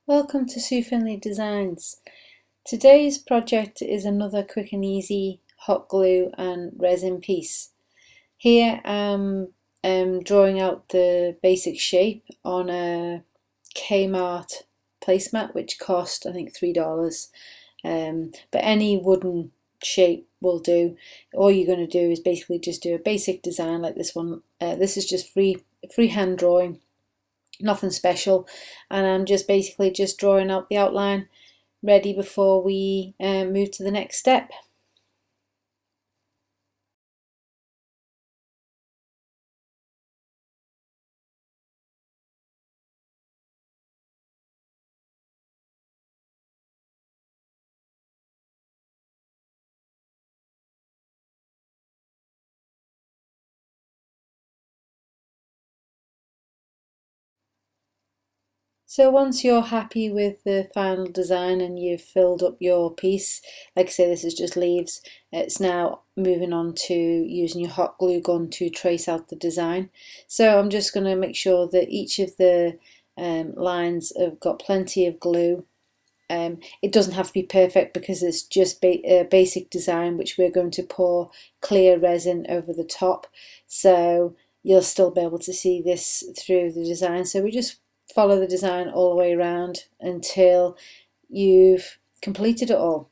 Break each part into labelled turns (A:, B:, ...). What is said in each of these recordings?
A: Welcome to Sue Findlay Designs. Today's project is another quick and easy hot glue and resin piece. Here I'm drawing out the basic shape on a Kmart placemat which cost I think $3, but any wooden shape will do. All you're going to do is basically just do a basic design like this one. This is just freehand drawing. Nothing special, and I'm just basically just drawing out the outline ready before we move to the next step. So once you're happy with the final design and you've filled up your piece, like I say, this is just leaves, it's now moving on to using your hot glue gun to trace out the design. So I'm just going to make sure that each of the lines have got plenty of glue. It doesn't have to be perfect because it's just a basic design which we're going to pour clear resin over the top, so you'll still be able to see this through the design. So we just follow the design all the way around until you've completed it all.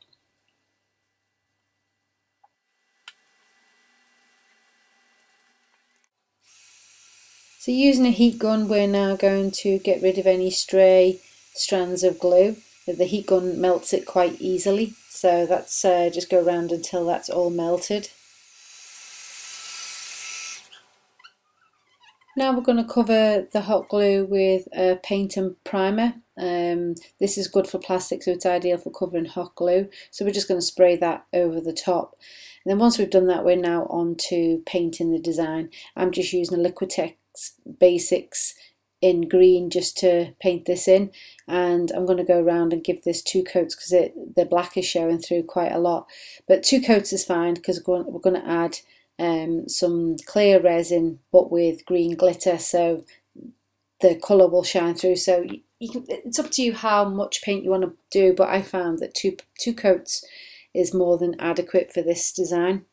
A: So using a heat gun, we're now going to get rid of any stray strands of glue. The heat gun melts it quite easily, so that's just go around until that's all melted. Now we're going to cover the hot glue with a paint and primer. This is good for plastic, so it's ideal for covering hot glue. So we're just going to spray that over the top. And then once we've done that, we're now on to painting the design. I'm just using a Liquitex Basics in green just to paint this in, and I'm going to go around and give this 2 coats because the black is showing through quite a lot. But 2 coats is fine because we're going to add some clear resin but with green glitter, so the colour will shine through. So it's up to you how much paint you want to do, but I found that two coats is more than adequate for this design.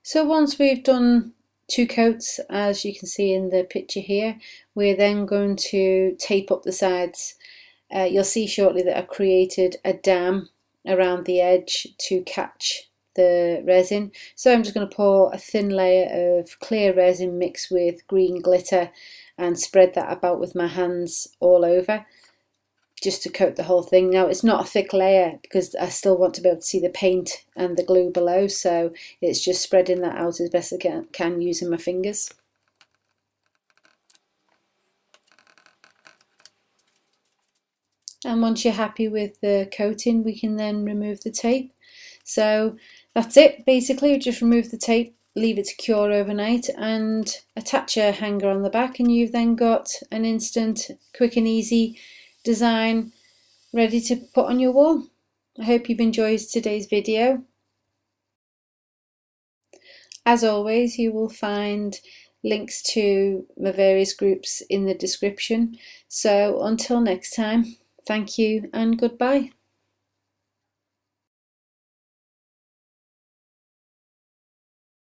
A: So once we've done 2 coats, as you can see in the picture here, we're then going to tape up the sides. You'll see shortly that I've created a dam around the edge to catch the resin. So I'm just going to pour a thin layer of clear resin mixed with green glitter and spread that about with my hands all over, just to coat the whole thing. Now it's not a thick layer because I still want to be able to see the paint and the glue below, so it's just spreading that out as best I can using my fingers. And once you're happy with the coating, we can then remove the tape. So that's it basically, just remove the tape, leave it to cure overnight and attach a hanger on the back, and you've then got an instant, quick and easy design ready to put on your wall. I hope you've enjoyed today's video. As always, you will find links to my various groups in the description. So until next time, thank you and goodbye.